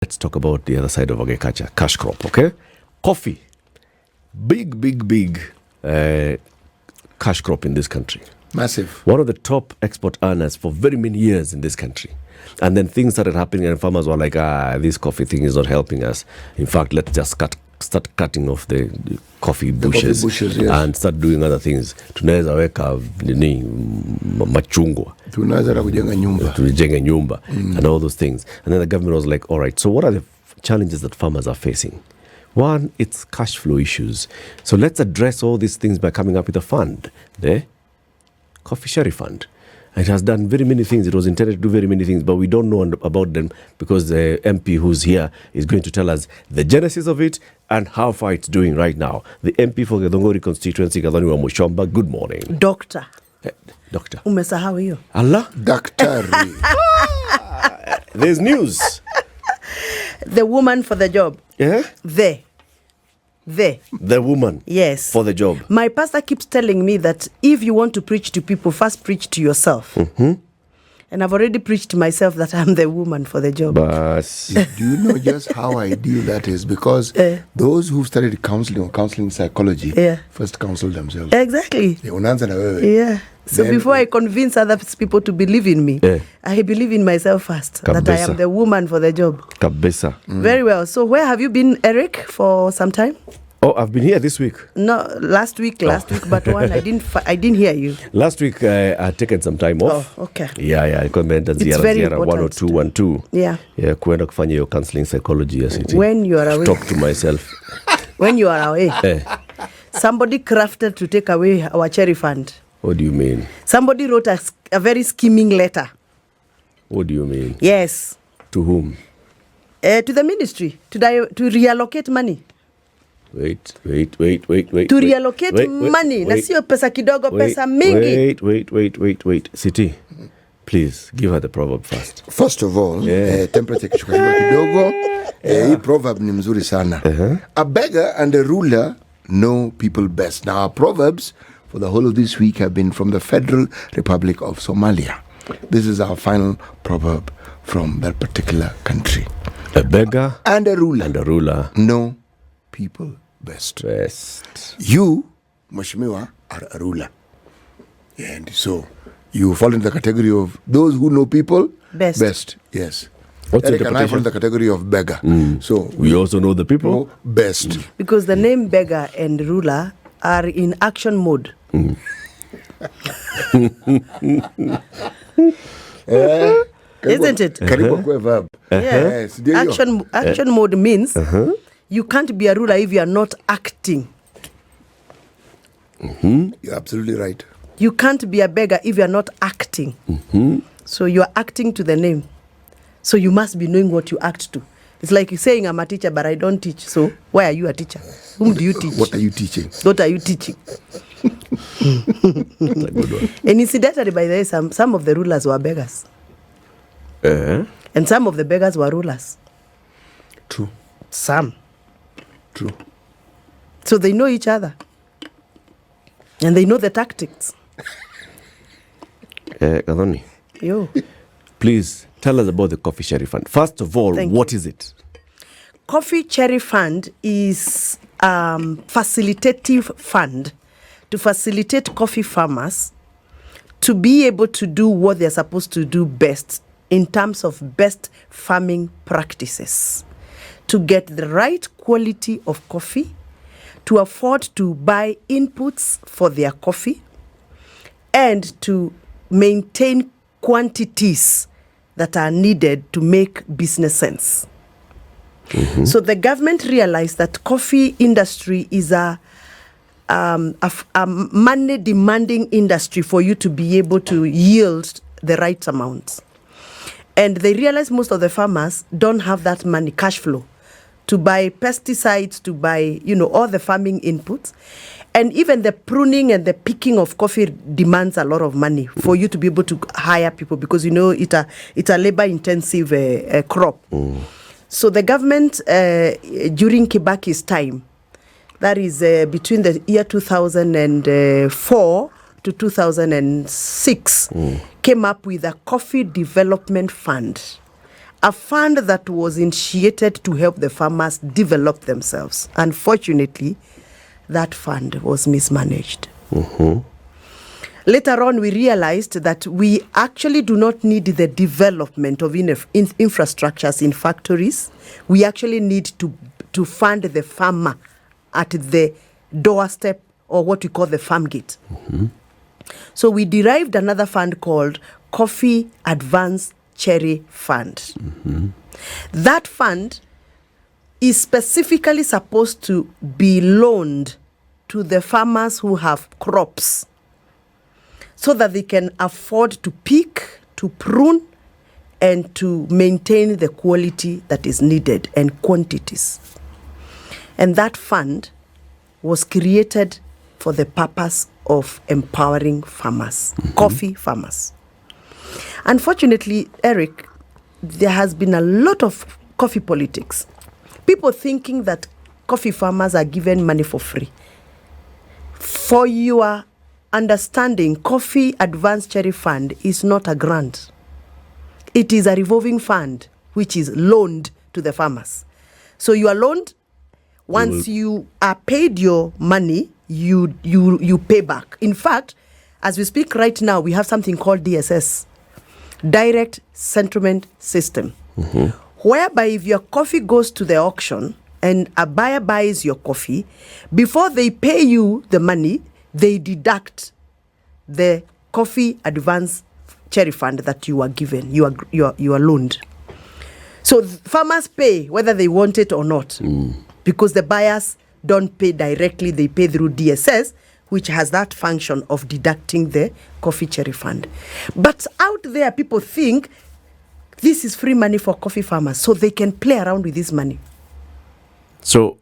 Let's talk about the other side of agriculture, cash crop, okay? Coffee, big cash crop in this country. Massive. One of the top export earners for very many years in this country. And then things started happening and farmers were like, this coffee thing is not helping us. In fact, let's just start cutting off the coffee bushes, yes. And start doing other things. Tunaweza weka machungwa. Tunaweza kujenga nyumba. Tujenga nyumba and all those things. And then the government was like, all right, so what are the challenges that farmers are facing? One, it's cash flow issues. So let's address all these things by coming up with a fund, the Coffee Sherry Fund. It has done very many things. It was intended to do very many things, but we don't know about them because the MP who's here is going to tell us the genesis of it and how far it's doing right now. The MP for Githunguri Constituency, Gathoni Wamuchomba, good morning. Doctor. Doctor. Umesahau hiyo. Allah? Daktari. There's news. The woman for the job. Yeah? The woman. Yes. For the job. My pastor keeps telling me that if you want to preach to people, first preach to yourself. Mm-hmm. And I've already preached to myself that I'm the woman for the job. But do you know just how ideal that is? Because those who studied counseling or counseling psychology first counsel themselves. Exactly. Yeah. So then, before I convince other people to believe in me, I believe in myself first. Kabisa. That I am the woman for the job. Kabisa. Very well. So where have you been, Eric, for some time? Oh, I've been here this week. No, last week, but one I didn't hear you. Last week I had taken some time off. Oh, okay. Yeah. It's very important. 10212. Yeah. Yeah, kuenda kufanya your counseling psychology ya city. When you are away. Talk to myself. When you are away. Somebody crafted to take away our cherry fund. What do you mean? Somebody wrote a very scheming letter. What do you mean? Yes. To whom? To the ministry to reallocate money. Wait. To reallocate money. Na sio pesa kidogo, pesa mingi. Wait. City, please give her the proverb first. First of all, temperature kishuka kidogo. Hii proverb ni mzuri sana. A beggar and a ruler know people best. Now, our proverbs for the whole of this week have been from the Federal Republic of Somalia. This is our final proverb from that particular country. A beggar and a ruler know people best. You, Mheshimiwa, are a ruler. And so you fall in the category of those who know people best. Yes. What's Eric and I fall in the category of beggar. So we also know the people know best. Because the name beggar and ruler are in action mode. Isn't it? Verb. Yes. Action mode means you can't be a ruler if you are not acting. You're absolutely right. You can't be a beggar if you are not acting. So you are acting to the name. So you must be knowing what you act to. It's like saying I'm a teacher, but I don't teach. So why are you a teacher? Whom do you teach? What are you teaching? What are you teaching? That's a good one. And incidentally, by the way, some of the rulers were beggars. And some of the beggars were rulers. True. Some. True. So they know each other. And they know the tactics. Gathoni, Yo. please tell us about the Coffee Sherry Fund. First of all, what is it? Coffee Cherry Fund is a facilitative fund to facilitate coffee farmers to be able to do what they're supposed to do best in terms of best farming practices, to get the right quality of coffee, to afford to buy inputs for their coffee, and to maintain quantities that are needed to make business sense. So the government realized that coffee industry is a money demanding industry for you to be able to yield the right amounts. And they realized most of the farmers don't have that money, cash flow, to buy pesticides, to buy, all the farming inputs. And even the pruning and the picking of coffee demands a lot of money for you to be able to hire people because, it's a labor-intensive crop. So the government, during Kibaki's time, that is between the year 2004 to 2006, came up with a coffee development fund a fund that was initiated to help the farmers develop themselves. Unfortunately, that fund was mismanaged. Later on, we realized that we actually do not need the development of infrastructures in factories. We actually need to fund the farmer at the doorstep, or what we call the farm gate. So we derived another fund called Coffee Advance Cherry Fund. That fund is specifically supposed to be loaned to the farmers who have crops, so that they can afford to pick, to prune, and to maintain the quality that is needed and quantities. And that fund was created for the purpose of empowering farmers, coffee farmers. Unfortunately, Eric, there has been a lot of coffee politics. People thinking that coffee farmers are given money for free. For your understanding, Coffee Advance Cherry Fund is not a grant. It is a revolving fund which is loaned to the farmers. So you are loaned. Once you are paid your money, you pay back. In fact, as we speak right now, we have something called DSS, Direct Settlement System, whereby if your coffee goes to the auction and a buyer buys your coffee, before they pay you the money, they deduct the Coffee Advance Cherry Fund that you are given, you are loaned. So farmers pay whether they want it or not, because the buyers don't pay directly, they pay through DSS, which has that function of deducting the Coffee Cherry Fund. But out there, people think this is free money for coffee farmers, so they can play around with this money. So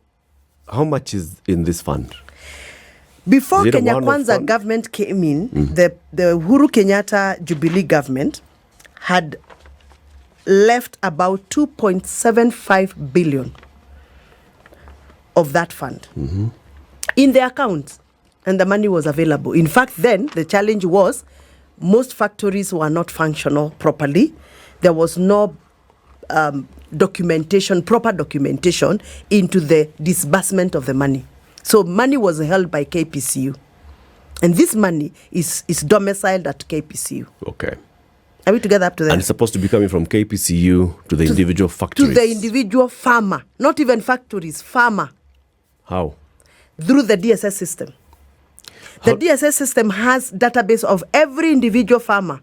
how much is in this fund? Before Kenya Kwanza government came in, the Uhuru Kenyatta Jubilee government had left about 2.75 billion of that fund in the account, and the money was available. In fact, then the challenge was most factories were not functional properly. There was no proper documentation into the disbursement of the money. So money was held by KPCU. And this money is domiciled at KPCU. Okay. Are we together up to that? And it's supposed to be coming from KPCU to the individual factories. To the individual farmer. Not even factories, farmer. How? Through the DSS system. The DSS system has database of every individual farmer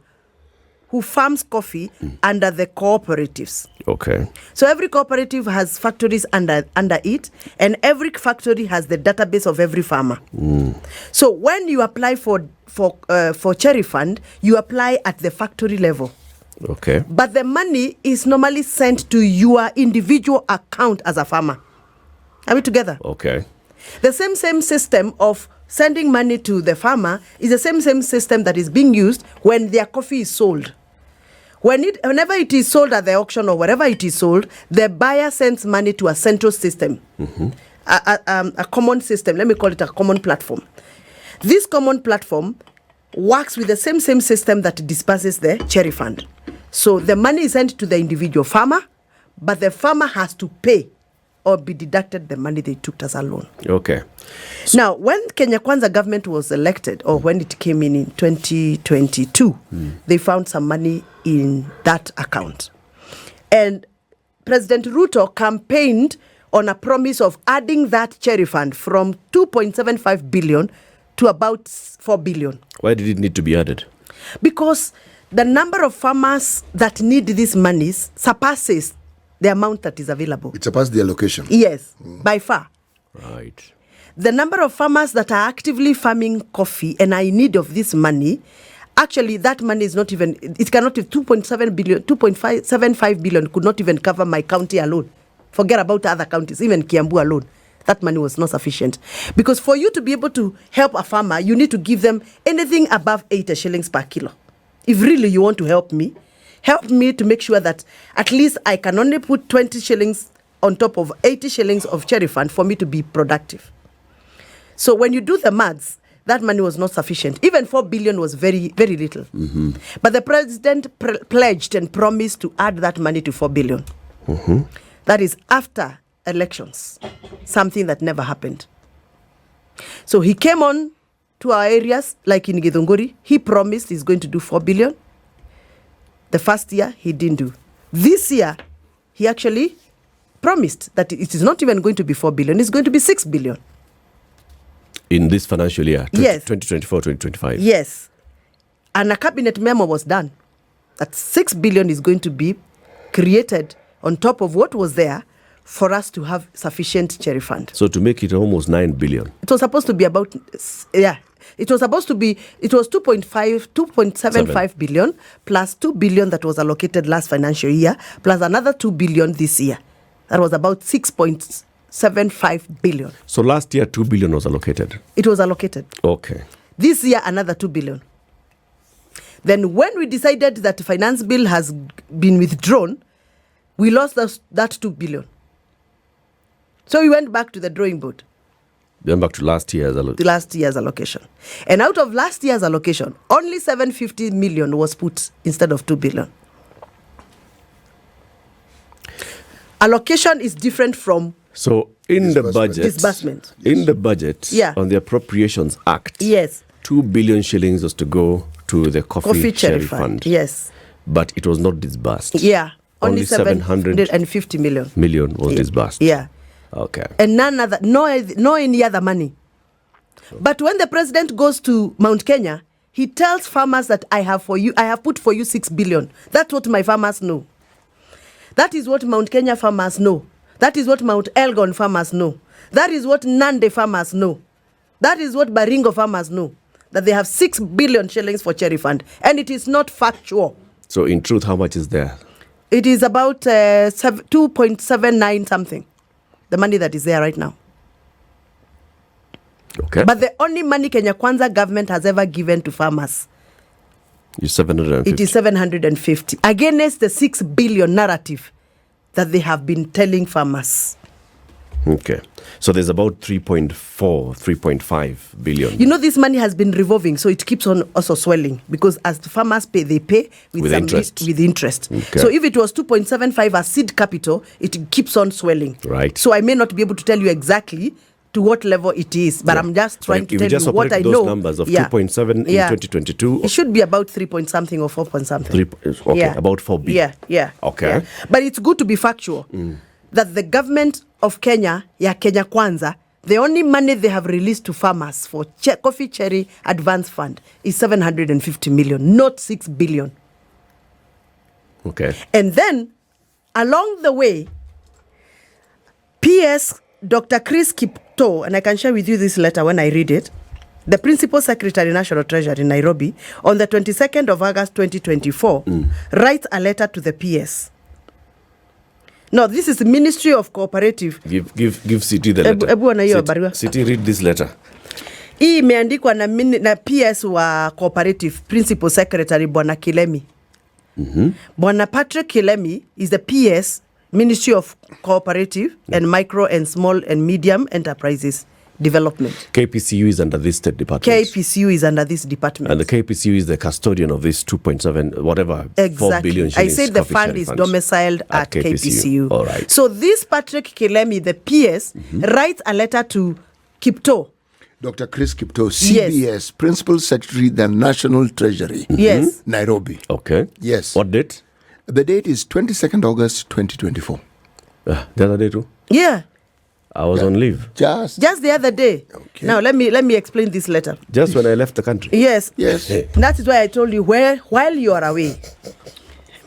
who farms coffee under the cooperatives. Okay. So every cooperative has factories under it, and every factory has the database of every farmer. So when you apply for Cherry Fund, you apply at the factory level. Okay. But the money is normally sent to your individual account as a farmer. Are we together? Okay. The same system of sending money to the farmer is the same system that is being used when their coffee is sold. Whenever it is sold at the auction or wherever it is sold, the buyer sends money to a central system, a common system. Let me call it a common platform. This common platform works with the same system that disperses the Cherry Fund. So the money is sent to the individual farmer, but the farmer has to pay or be deducted the money they took as a loan. Okay. Now, when Kenya Kwanza government was elected, or when it came in 2022, they found some money in that account. And President Ruto campaigned on a promise of adding that Cherry Fund from 2.75 billion to about 4 billion. Why did it need to be added? Because the number of farmers that need these monies surpasses the amount that is available. It surpasses the allocation. Yes, by far. Right. The number of farmers that are actively farming coffee and are in need of this money, actually that money is not even, it cannot, 2.75 billion could not even cover my county alone. Forget about other counties, even Kiambu alone. That money was not sufficient. Because for you to be able to help a farmer, you need to give them anything above 80 shillings per kilo. If really you want to help me to make sure that at least I can only put 20 shillings on top of 80 shillings of Cherry Fund for me to be productive. So when you do the maths, that money was not sufficient. Even 4 billion was very, very little. But the president pledged and promised to add that money to 4 billion. That is after elections, something that never happened. So he came on to our areas, like in Githunguri. He promised he's going to do 4 billion. The first year, he didn't do. This year, he actually promised that it is not even going to be 4 billion, it's going to be 6 billion. In this financial year, Yes. 2024, 2025. Yes. And a cabinet memo was done that 6 billion is going to be created on top of what was there for us to have sufficient cherry fund. So to make it almost 9 billion. It was supposed to be about, it was 2.75 billion plus 2 billion that was allocated last financial year plus another 2 billion this year. That was about 6.75 billion. So last year, 2 billion was allocated. It was allocated. Okay. This year, another 2 billion. Then when we decided that the finance bill has been withdrawn, we lost that 2 billion. So we went back to the drawing board. Then back to last year's allocation. And out of last year's allocation, only 750 million was put instead of 2 billion. Allocation is different from So in the budget, disbursement. In the budget, Yeah. on the Appropriations Act, Yes. 2 billion shillings was to go to the coffee cherry fund. Yes. But it was not disbursed. Yeah. Only 750 million was disbursed. Yeah. Okay. And no any other money. But when the president goes to Mount Kenya, he tells farmers that I have put for you 6 billion. That's what my farmers know. That is what Mount Kenya farmers know. That is what Mount Elgon farmers know. That is what Nande farmers know. That is what Baringo farmers know. That they have 6 billion shillings for cherry fund. And it is not factual. So in truth, how much is there? It is about 2.79 something. The money that is there right now. Okay. But the only money Kenya Kwanza government has ever given to farmers, It's 750. it is 750 against the 6 billion narrative that they have been telling farmers. Okay. So there's about 3.5 billion. You know, this money has been revolving, so it keeps on also swelling because as the farmers pay, they pay with interest. With interest. Okay. So if it was 2.75 as seed capital, it keeps on swelling. Right. So I may not be able to tell you exactly to what level it is, but I'm just trying to tell you what I know. Those numbers of 2.7 in 2022. It should be about 3 point something or 4 point something. About 4 billion. Yeah. Okay. Yeah. But it's good to be factual that the government of Kenya, Kenya Kwanza, the only money they have released to farmers for coffee cherry advance fund is 750 million, not 6 billion. Okay. And then along the way, PS Dr. Chris Kipto, and I can share with you this letter when I read it, the Principal Secretary, National Treasury in Nairobi, on the 22nd of August 2024, writes a letter to the PS. No, this is the Ministry of Cooperative. Give City the letter. City, read this letter. Hii imeandikwa na PS wa Cooperative, Principal Secretary Bwana Kilemi. Bwana Patrick Kilemi is the PS, Ministry of Cooperative and Micro and Small and Medium Enterprises Development. KPCU is under this state department. KPCU is under this department. And the KPCU is the custodian of this 2.7, whatever, 4 billion shillings. I said the fund is domiciled at KPCU. All right. So this Patrick Kilemi, the PS, writes a letter to Kipto. Dr. Chris Kipto, CBS, Yes. Principal Secretary, the National Treasury. Yes. Nairobi. Okay. Yes. What date? The date is 22nd August 2024. The other day too? Yeah. I was on leave. Just the other day. Okay. Now let me explain this letter. Just when I left the country. Yes. Yes. That is why I told you while you are away.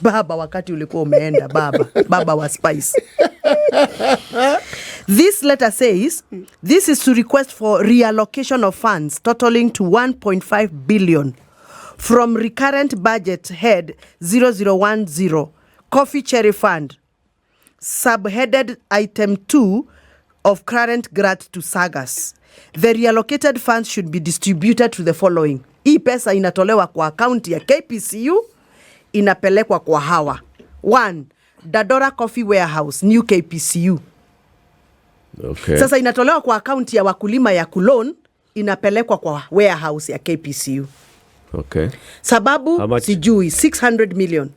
Baba wakati ulikuwa umeenda baba wa spice. This letter says this is to request for reallocation of funds totaling to 1.5 billion from recurrent budget head 0010 Coffee Cherry Fund, subheaded item 2 of current grant to Sagas. The reallocated funds should be distributed to the following. Hii pesa inatolewa kwa akaunti ya KPCU, inapelekwa kwa hawa. 1. Dadora Coffee Warehouse, New KPCU. Okay. Sasa inatolewa kwa akaunti ya wakulima ya Kulon, inapelekwa kwa warehouse ya KPCU. Okay. Sababu sijui 600 million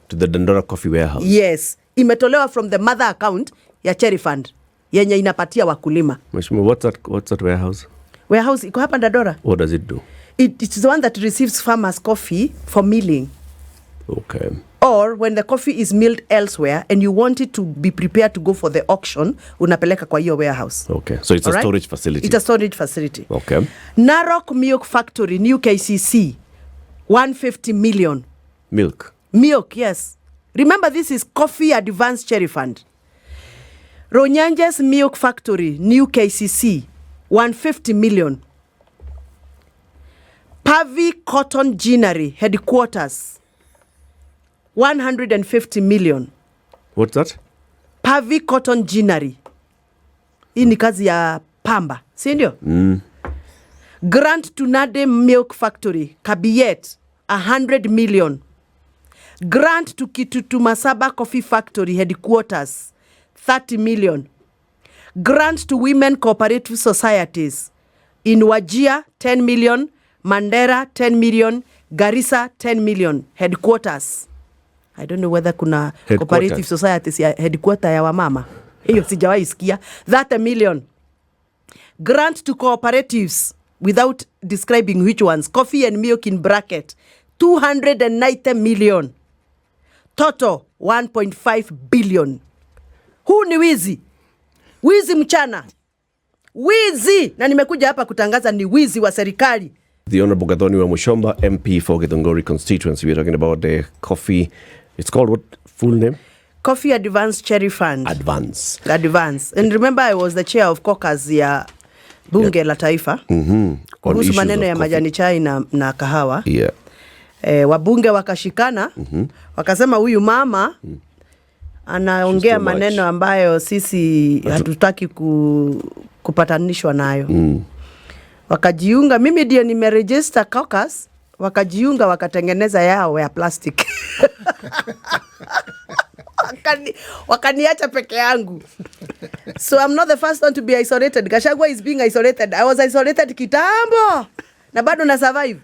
to the Dandora Coffee warehouse. Yes, imetolewa from the mother account ya Cherry Fund yenye inapatia wakulima. Mheshimiwa, what's that warehouse? Warehouse iko hapa Dandora. What does it do? It's the one that receives farmers' coffee for milling. Okay. Or when the coffee is milled elsewhere and you want it to be prepared to go for the auction, unapeleka kwa hiyo warehouse. Okay. So it's a storage facility. It's a storage facility. Okay. Narok Milk Factory, new KCC, 150 million. Milk, yes. Remember, this is Coffee Advance Cherry Fund. Ronyanje's Milk Factory, new KCC, 150 million. Pavi Cotton Ginnery Headquarters, 150 million. What's that? Pavi Cotton Ginnery. Hii ni kazi ya pamba, si ndio? Grant to Nade Milk Factory, Kabiyet, 100 million. Grant to Kitutu Masaba Coffee Factory Headquarters, 30 million. Grant to Women Cooperative Societies in Wajir, 10 million. Mandera, 10 million. Garissa, 10 million. Headquarters. I don't know whether kuna cooperative societies ya headquarter ya wamama. Hiyo sijawahi sikia. 30 million. Grant to cooperatives without describing which ones. Coffee and milk in bracket, 290 million. Total 1.5 billion. Huu ni wizi. Wizi mchana. Wizi. Na nimekuja hapa kutangaza ni wizi wa serikali. The Honorable Gathoni Wamuchomba, MP for Githunguri Constituency. We're talking about the coffee. It's called what full name? Coffee Advance Cherry Fund. Advance. And remember, I was the chair of caucus ya bunge la taifa. Kuhusu maneno ya majani chai na kahawa. Yeah. Wabunge wakashikana. Wakasema huyu mama anaongea maneno ambayo sisi hatutaki kupatanishwa nayo. Wakajiunga, mimi ndio nimeregister caucus, wakajiunga wakatengeneza yao ya plastic. Wakaniacha peke yangu. So I'm not the first one to be isolated. Gachagua is being isolated. I was isolated kitambo. Na bado na survive.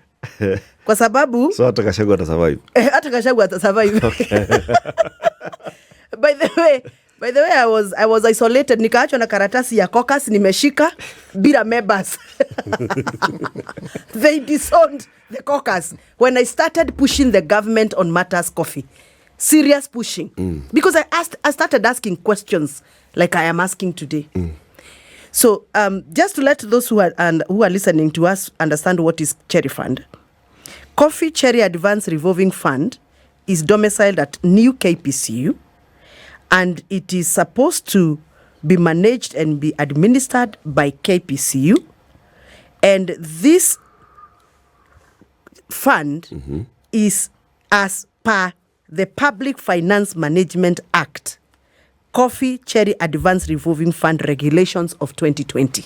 Kwa sababu so hata Gachagua ata survive. Hata Gachagua ata survive. Okay. By the way, I was isolated. Nikaachwa na karatasi ya caucus nimeshika bila members. They disowned the caucus when I started pushing the government on matters coffee. Serious pushing. Because I started asking questions like I am asking today. So just to let those who are listening to us understand what is Cherry Fund. Coffee Cherry Advance Revolving Fund is domiciled at New KPCU, and it is supposed to be managed and be administered by KPCU. And this fund is as per the Public Finance Management Act, Coffee Cherry Advance Revolving Fund Regulations of 2020.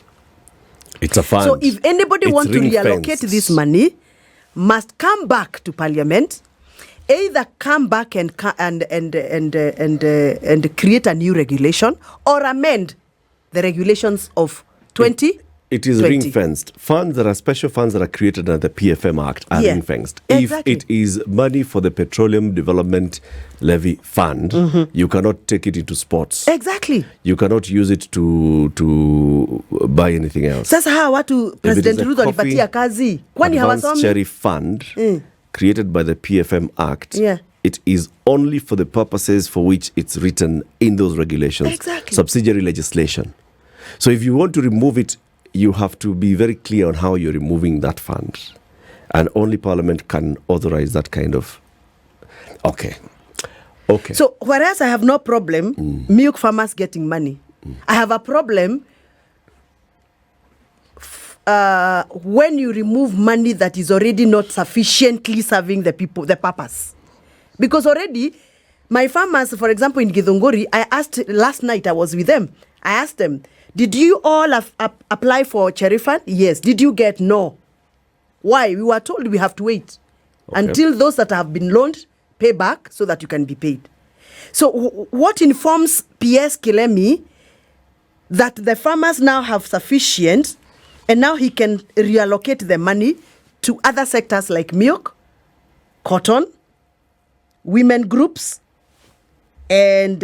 It's a fund. So if anybody wants to reallocate this money, must come back to Parliament, either come back and create a new regulation or amend the regulations of 2020. It is ring-fenced. Funds that are special funds that are created under the PFM Act are ring-fenced. Exactly. If it is money for the Petroleum Development Levy Fund, you cannot take it into sports. Exactly. You cannot use it to buy anything else. Sasa hawa watu President Ruto alipatia kazi. Kwani hawasomi? Cherry Fund created by the PFM Act. Yeah. It is only for the purposes for which it's written in those regulations. Exactly. Subsidiary legislation. So if you want to remove it, you have to be very clear on how you're removing that fund. And only Parliament can authorize that kind of... Okay. So whereas I have no problem milk farmers getting money, I have a problem when you remove money that is already not sufficiently serving the people, the purpose. Because already, my farmers, for example, in Githunguri, I asked, last night I was with them, I asked them, did you all apply for Cherry Fund? Yes. Did you get? No. Why? We were told we have to wait until those that have been loaned pay back so that you can be paid. So what informs PS Kilemi that the farmers now have sufficient And now he can reallocate the money to other sectors like milk, cotton, women groups, and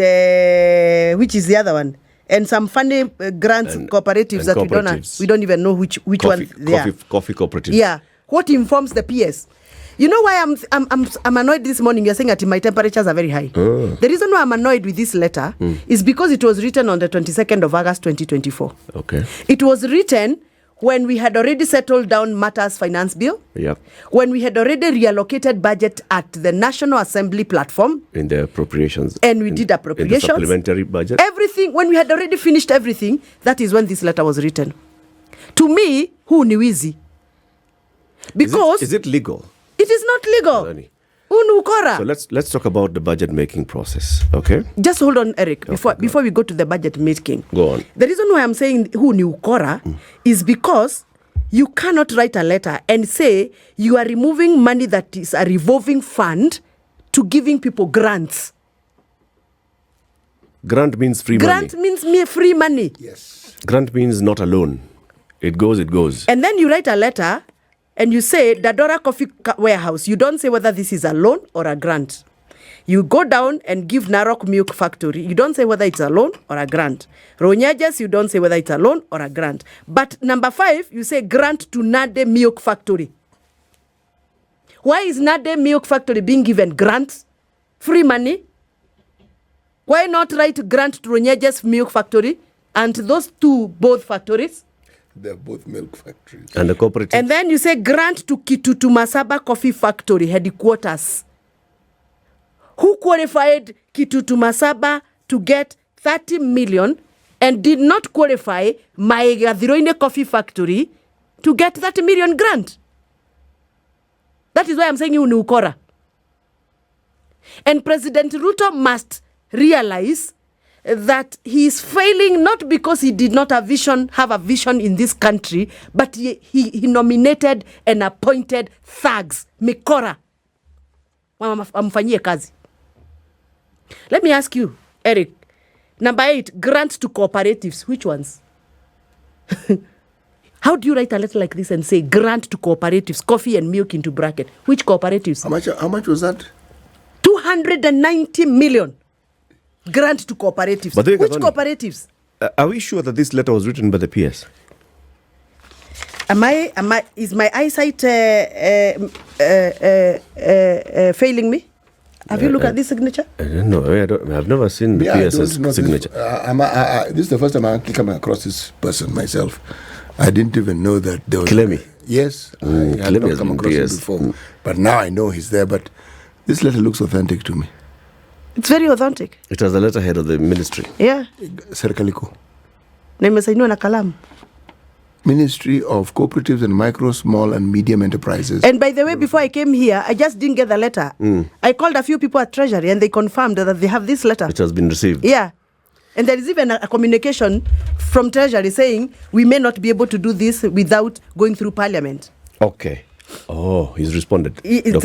which is the other one? And some funny grants, cooperatives that we don't even know which one they are. Coffee cooperatives. Yeah. What informs the PS? You know why I'm annoyed this morning? You're saying that my temperatures are very high. The reason why I'm annoyed with this letter is because it was written on the 22nd of August 2024. Okay. It was written when we had already settled down matters finance bill. Yep. When we had already reallocated budget at the National Assembly platform. In the appropriations. And we did appropriations. In the supplementary budget. Everything, when we had already finished everything, that is when this letter was written. To me, who ni Wizi? Because... Is it legal? It is not legal. Unukora. So let's talk about the budget making process, okay? Just hold on, Eric, before we go to the budget making. Go on. The reason why I'm saying who ni ukora is because you cannot write a letter and say you are removing money that is a revolving fund to giving people grants. Grant means free money. Grant means free money. Yes. Grant means not a loan. It goes. And then you write a letter and you say, Dadora Coffee Warehouse. You don't say whether this is a loan or a grant. You go down and give Narok Milk Factory. You don't say whether it's a loan or a grant. Ronyajas, you don't say whether it's a loan or a grant. But number 5, you say grant to Nade Milk Factory. Why is Nade Milk Factory being given grants? Free money? Why not write grant to Ronyajas Milk Factory and those both factories? They're both milk factories. And the cooperative. And then you say grant to Kitutu Masaba Coffee Factory headquarters. Who qualified Kitutu Masaba to get 30 million and did not qualify my Gathoni Coffee Factory to get 30 million grant? That is why I'm saying you ni ukora. And President Ruto must realize that he is failing not because he did not have a vision in this country, but he nominated and appointed thugs, mikora. Amfanyie kazi. Let me ask you, Eric. Number 8, grant to cooperatives. Which ones? How do you write a letter like this and say grant to cooperatives, coffee and milk into bracket? Which cooperatives? How much was that? 290 million. Grant to cooperatives. But which cooperatives? Are we sure that this letter was written by the PS? Is my eyesight failing me? Have you looked at this signature? I don't know. I've never seen the PS's signature. This is the first time I'm coming across this person myself. I didn't even know that there was... Kilemi. Yes. I had not come across him before. But now I know he's there. But this letter looks authentic to me. It's very authentic. It has the letterhead of the ministry. Yeah. Serikaliko. Nimesainiwa na kalamu. Ministry of Cooperatives and Micro, Small and Medium Enterprises. And by the way, before I came here, I just didn't get the letter. I called a few people at Treasury and they confirmed that they have this letter. It has been received. Yeah. And there is even a communication from Treasury saying we may not be able to do this without going through Parliament. Okay. Oh, he's responded.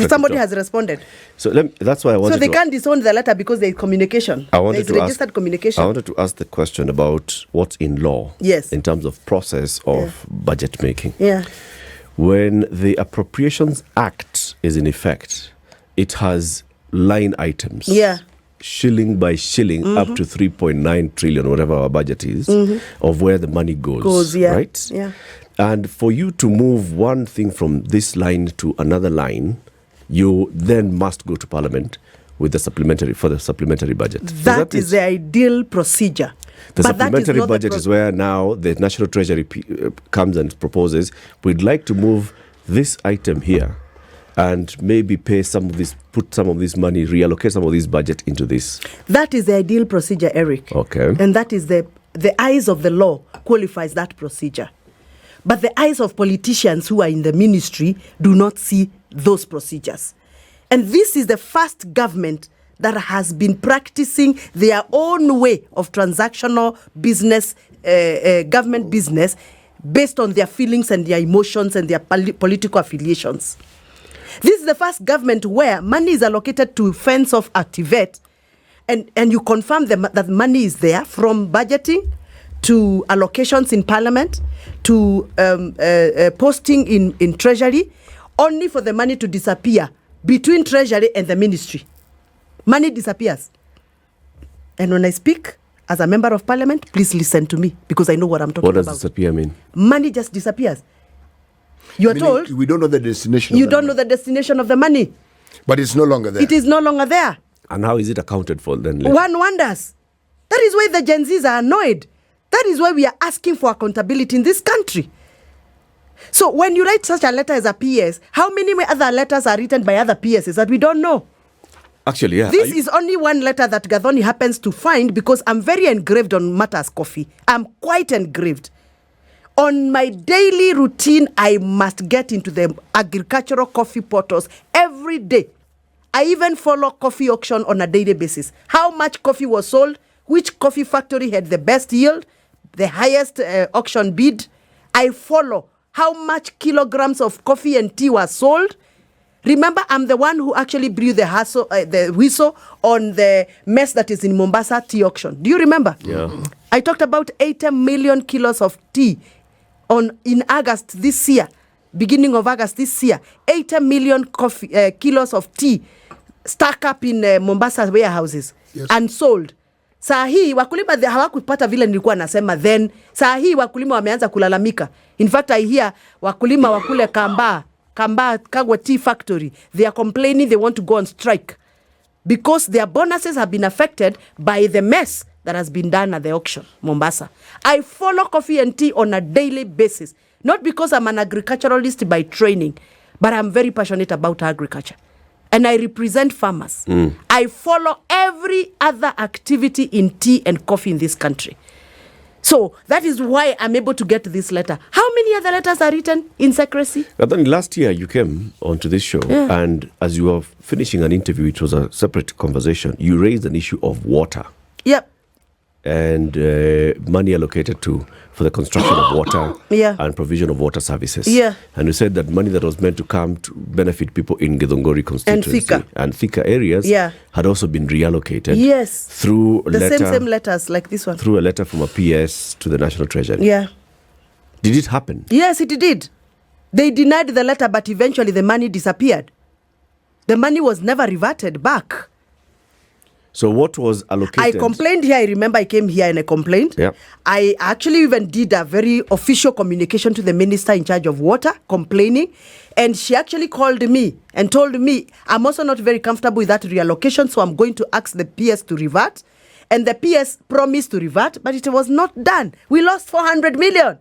Somebody has responded. So that's why I wanted to... So they can't disown the letter because there is communication. There is registered communication. I wanted to ask the question about what's in law. Yes. In terms of process of budget making. Yeah. When the Appropriations Act is in effect, it has line items. Yeah. Shilling by shilling up to 3.9 trillion, whatever our budget is, of where the money goes. Right? Yeah. And for you to move one thing from this line to another line, you then must go to Parliament with the supplementary budget. That is the ideal procedure. The supplementary budget is where now the National Treasury comes and proposes, we'd like to move this item here and maybe put some of this money, reallocate some of this budget into this. That is the ideal procedure, Eric. Okay. And that is the eyes of the law qualifies that procedure. But the eyes of politicians who are in the ministry do not see those procedures. And this is the first government that has been practicing their own way of transactional business, government business, based on their feelings and their emotions and their political affiliations. This is the first government where money is allocated to fence off activate, and you confirm that money is there from budgeting to allocations in parliament, to posting in treasury, only for the money to disappear between treasury and the ministry. Money disappears. And when I speak as a member of parliament, please listen to me, because I know what I'm talking about. What does disappear mean? Money just disappears. You are told we don't know the destination. you don't know the destination of the money. But it's no longer there. It is no longer there. And how is it accounted for then? Later? One wonders. That is why the Gen Zs are annoyed. That is why we are asking for accountability in this country. So when you write such a letter as a PS, how many other letters are written by other PSs that we don't know? Actually, yeah. This is only one letter that Gathoni happens to find, because I'm very engraved on matters coffee. I'm quite engraved. On my daily routine, I must get into the agricultural coffee portals every day. I even follow coffee auction on a daily basis. How much coffee was sold, which coffee factory had the best yield, the highest auction bid. I follow how much kilograms of coffee and tea was sold. Remember, I'm the one who actually blew the whistle on the mess that is in Mombasa tea auction. Do you remember? Yeah. I talked about 80 million kilos of tea in August this year, beginning of August this year. 80 million kilos of tea stuck up in Mombasa warehouses, yes, and sold. Saa hii wakulima hawakupata vile nilikuwa nasema then. Saa hii wakulima wameanza kulalamika. In fact, I hear wakulima wakule Kagwa Tea Factory, they are complaining they want to go on strike because their bonuses have been affected by the mess that has been done at the auction, Mombasa. I follow coffee and tea on a daily basis, not because I'm an agriculturalist by training, but I'm very passionate about agriculture. And I represent farmers. I follow every other activity in tea and coffee in this country. So that is why I'm able to get this letter. How many other letters are written in secrecy? But then last year you came onto this show, and as you were finishing an interview, which was a separate conversation, you raised an issue of water. Yep. And money allocated for the construction of water and provision of water services. Yeah. And you said that money that was meant to come to benefit people in Githunguri constituency and Thika areas had also been reallocated. Yes. Through the same letters like this one. Through a letter from a PS to the National Treasury. Yeah. Did it happen? Yes, it did. They denied the letter, but eventually the money disappeared. The money was never reverted back. So what was allocated? I complained here. I remember I came here and I complained. Yeah. I actually even did a very official communication to the minister in charge of water, complaining. And she actually called me and told me, I'm also not very comfortable with that reallocation, so I'm going to ask the PS to revert. And the PS promised to revert, but it was not done. We lost 400 million.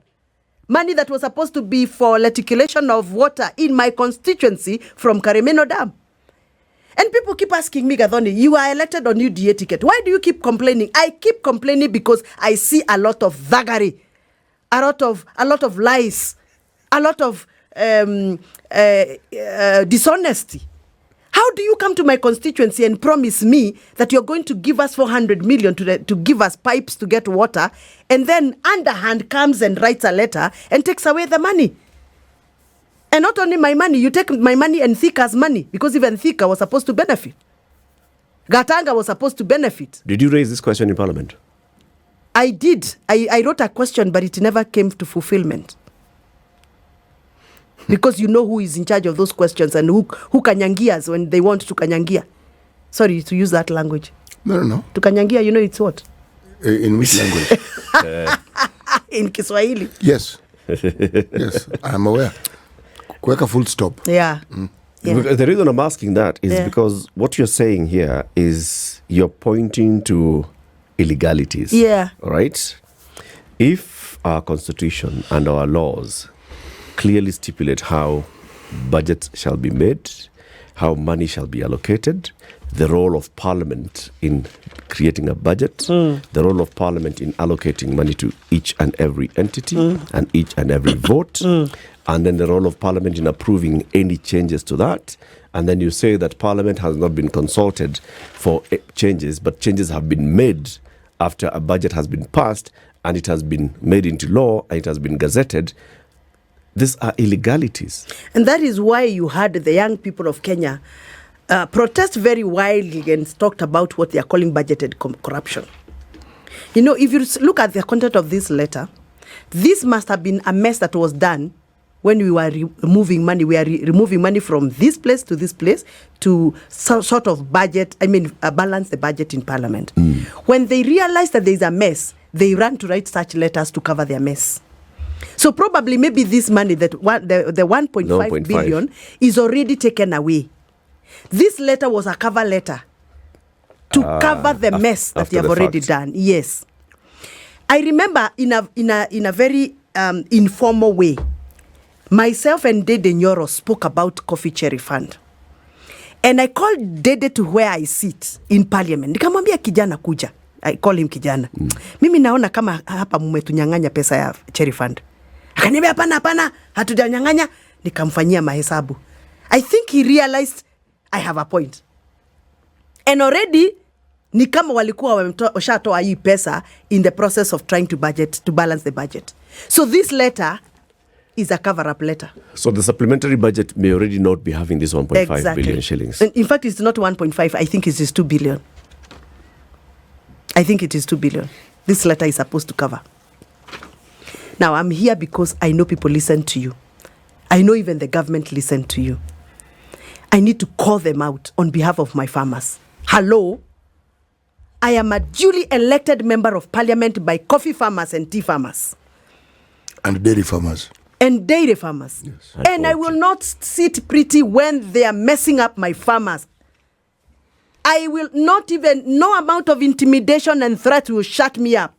Money that was supposed to be for reticulation of water in my constituency from Karemeno Dam. And people keep asking me, Gathoni, you are elected on UDA ticket. Why do you keep complaining? I keep complaining because I see a lot of thuggery, a lot of lies, a lot of dishonesty. How do you come to my constituency and promise me that you're going to give us 400 million to give us pipes to get water, and then underhand comes and writes a letter and takes away the money? And not only my money, you take my money and Thika's money, because even Thika was supposed to benefit. Gatanga was supposed to benefit. Did you raise this question in Parliament? I did. I wrote a question, but it never came to fulfillment. Because you know who is in charge of those questions and who kanyangias when they want to kanyangia. Sorry to use that language. No. To kanyangia, you know it's what? In which language? In Kiswahili. Yes. Yes, I'm aware. Kuweka full stop. Yeah. The reason I'm asking that is because what you're saying here is you're pointing to illegalities. Yeah. All right? If our constitution and our laws clearly stipulate how budgets shall be made, how money shall be allocated, the role of Parliament in creating a budget, the role of Parliament in allocating money to each and every entity and each and every vote, and then the role of Parliament in approving any changes to that. And then you say that Parliament has not been consulted for changes, but changes have been made after a budget has been passed and it has been made into law and it has been gazetted. These are illegalities. And that is why you had the young people of Kenya protest very wildly and talked about what they are calling budgeted corruption. You know, if you look at the content of this letter, this must have been a mess that was done when we were removing money. We are removing money from this place to this place to sort of balance the budget in Parliament. When they realized that there is a mess, they ran to write such letters to cover their mess. So probably maybe this money, the 1.5 billion is already taken away. This letter was a cover letter to cover the mess that they have already done. Yes. I remember in a very informal way, myself and Dede Nyoro spoke about Coffee Cherry Fund. And I called Dede to where I sit in Parliament. Nikamwambia kijana kuja. I call him kijana. Mimi naona kama hapa mmetunyang'anya pesa ya Cherry Fund. Akaniambia hapana, hatujanyang'anya. Nikamfanyia mahesabu. I think he realized I have a point. And already ni kama walikuwa wameshatoa hii pesa in the process of trying to balance the budget. So this letter is a cover-up letter. So the supplementary budget may already not be having this 1.5 billion shillings. In fact, it's not 1.5. I think it is 2 billion. I think it is 2 billion. This letter is supposed to cover. Now, I'm here because I know people listen to you. I know even the government listen to you. I need to call them out on behalf of my farmers. Hello? I am a duly elected member of Parliament by coffee farmers and tea farmers. And dairy farmers. And dairy farmers. Yes. And I will not sit pretty when they are messing up my farmers. I will not even, no amount of intimidation and threat will shut me up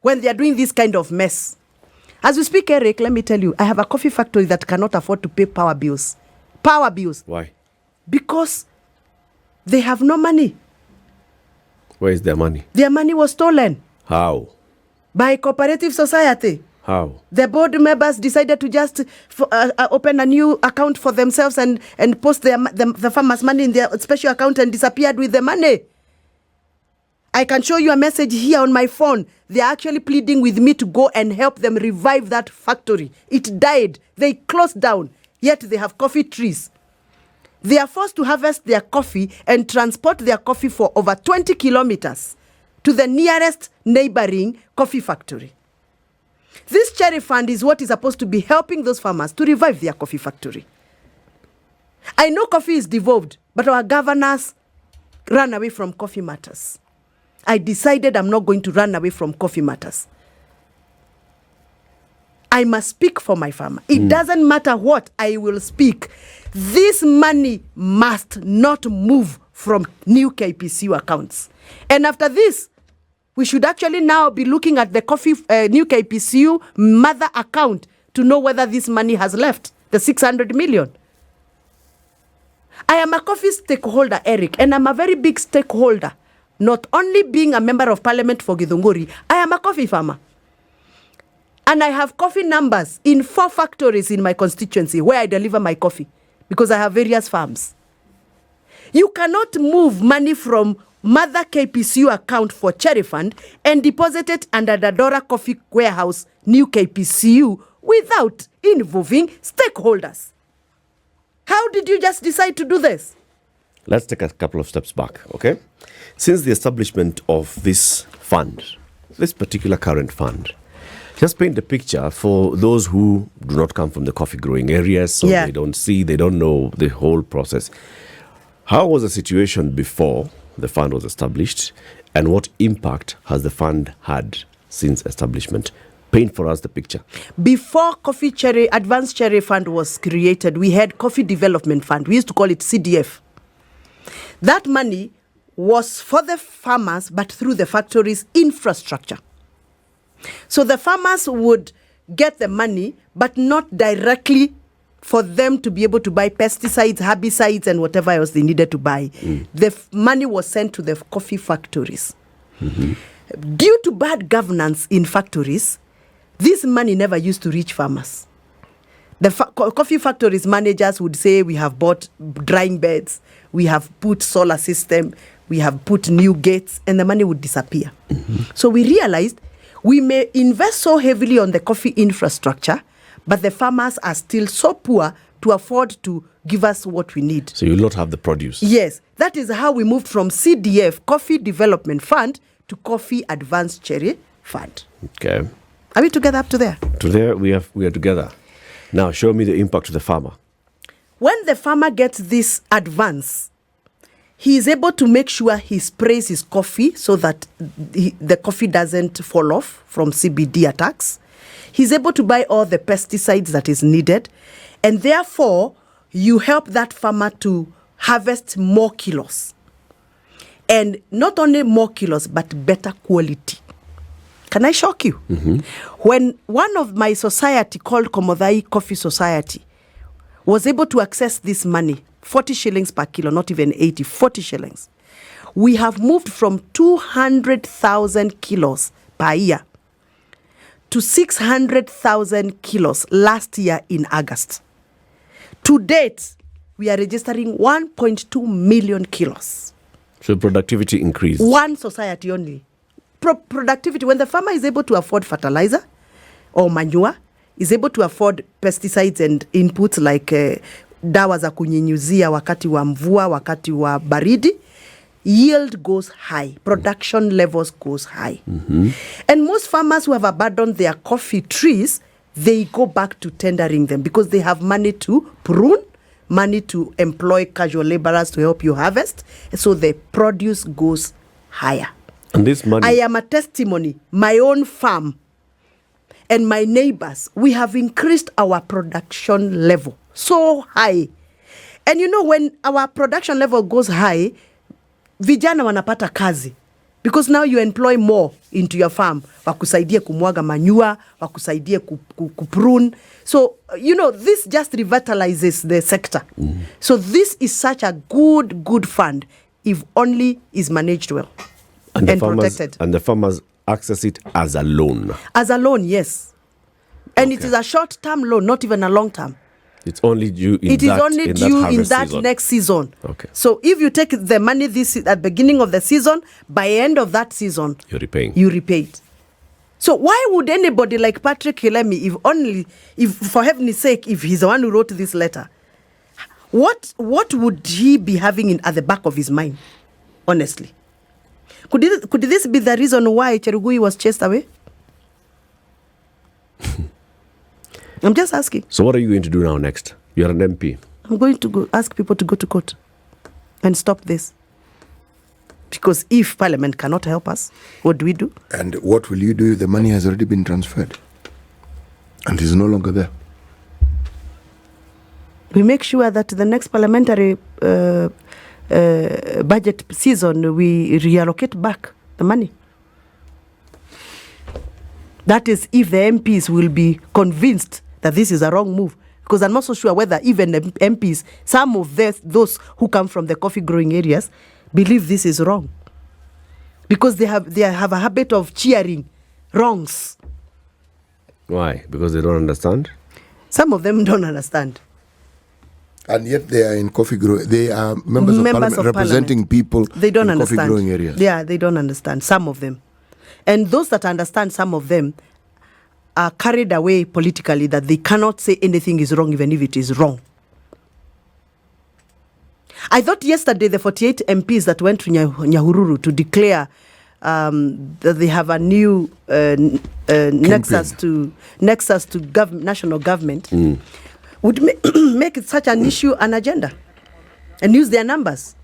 when they are doing this kind of mess. As we speak, Eric, let me tell you, I have a coffee factory that cannot afford to pay power bills. Power bills. Why? Because they have no money. Where is their money? Their money was stolen. How? By cooperative society. How? The board members decided to just open a new account for themselves and post the farmers' money in their special account and disappeared with the money. I can show you a message here on my phone. They are actually pleading with me to go and help them revive that factory. It died. They closed down. Yet they have coffee trees. They are forced to harvest their coffee and transport their coffee for over 20 kilometers to the nearest neighboring coffee factory. This cherry fund is what is supposed to be helping those farmers to revive their coffee factory. I know coffee is devolved, but our governors ran away from coffee matters. I decided I'm not going to run away from coffee matters. I must speak for my farmer. It doesn't matter what, I will speak. This money must not move from new KPCU accounts. And after this, we should actually now be looking at the new KPCU mother account to know whether this money has left, the 600 million. I am a coffee stakeholder, Eric, and I'm a very big stakeholder. Not only being a member of Parliament for Githunguri, I am a coffee farmer. And I have coffee numbers in 4 factories in my constituency where I deliver my coffee because I have various farms. You cannot move money from Mother KPCU account for Cherry Fund and deposit it under the Dora Coffee Warehouse, new KPCU, without involving stakeholders. How did you just decide to do this? Let's take a couple of steps back, okay? Since the establishment of this fund, this particular current fund, just paint the picture for those who do not come from the coffee growing areas, so they don't know the whole process. How was the situation before the fund was established, and what impact has the fund had since establishment? Paint for us the picture. Before Advanced Cherry Fund was created, we had Coffee Development Fund. We used to call it CDF. That money was for the farmers, but through the factory's infrastructure. So the farmers would get the money, but not directly for them to be able to buy pesticides, herbicides, and whatever else they needed to buy. The money was sent to the coffee factories. Due to bad governance in factories, this money never used to reach farmers. The coffee factories managers would say, we have bought drying beds, we have put solar system, we have put new gates, and the money would disappear. So we realized we may invest so heavily on the coffee infrastructure, but the farmers are still so poor to afford to give us what we need. So you will not have the produce. Yes. That is how we moved from CDF, Coffee Development Fund, to Coffee Advanced Cherry Fund. Okay. Are we together up to there? To there, we are together. Now, show me the impact to the farmer. When the farmer gets this advance, he is able to make sure he sprays his coffee so that the coffee doesn't fall off from CBD attacks. He's able to buy all the pesticides that is needed. And therefore, you help that farmer to harvest more kilos. And not only more kilos, but better quality. Can I shock you? When one of my society called Komodhai Coffee Society was able to access this money, 40 shillings per kilo, not even 80, 40 shillings. We have moved from 200,000 kilos per year to 600,000 kilos last year in August. To date, we are registering 1.2 million kilos. So productivity increased. One society only. Productivity, when the farmer is able to afford fertilizer or manure, is able to afford pesticides and inputs like dawa za kunyinyuzia wakati wa mvua, wakati wa baridi, yield goes high, production levels goes high. And most farmers who have abandoned their coffee trees, they go back to tendering them because they have money to prune, money to employ casual laborers to help you harvest. So the produce goes higher. And this money... I am a testimony. My own farm and my neighbors, we have increased our production level so high. And you know, when our production level goes high, vijana wanapata kazi. Because now you employ more into your farm. Wakusaidie kumwaga manure, wakusaidie kuprune. So, you know, this just revitalizes the sector. So this is such a good fund if only is managed well and protected. And the farmers access it as a loan. As a loan, yes. And it is a short-term loan, not even a long-term. It's only due in it that is only due in that season. Next season. Okay. So if you take the money at beginning of the season, by end of that season, you're repaying. You repay it. So why would anybody like Patrick Hilemi, if for heaven's sake, if he's the one who wrote this letter, what would he be having at the back of his mind? Honestly, could this be the reason why Cherugui was chased away? I'm just asking. So what are you going to do now next? You're an MP. I'm going to go ask people to go to court and stop this. Because if Parliament cannot help us, what do we do? And what will you do if the money has already been transferred and is no longer there? We make sure that the next parliamentary budget season, we reallocate back the money. That is if the MPs will be convinced that this is a wrong move. Because I'm not so sure whether even the MPs, some of those who come from the coffee growing areas, believe this is wrong. Because they have a habit of cheering wrongs. Why? Because they don't understand? Some of them don't understand. And yet they are in coffee growing. They are members of parliament representing people they don't in understand. coffee growing areas. Yeah, they don't understand. Some of them. And those that understand, some of them are carried away politically that they cannot say anything is wrong even if it is wrong. I thought yesterday the 48 MPs that went to Nyahururu to declare that they have a new nexus to national government would make it such an issue an agenda and use their numbers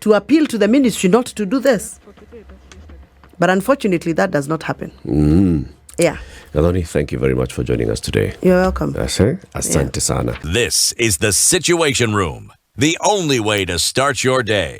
to appeal to the ministry not to do this. But unfortunately, that does not happen. Yeah. Gathoni, thank you very much for joining us today. You're welcome. Asante sana. This is the Situation Room, the only way to start your day.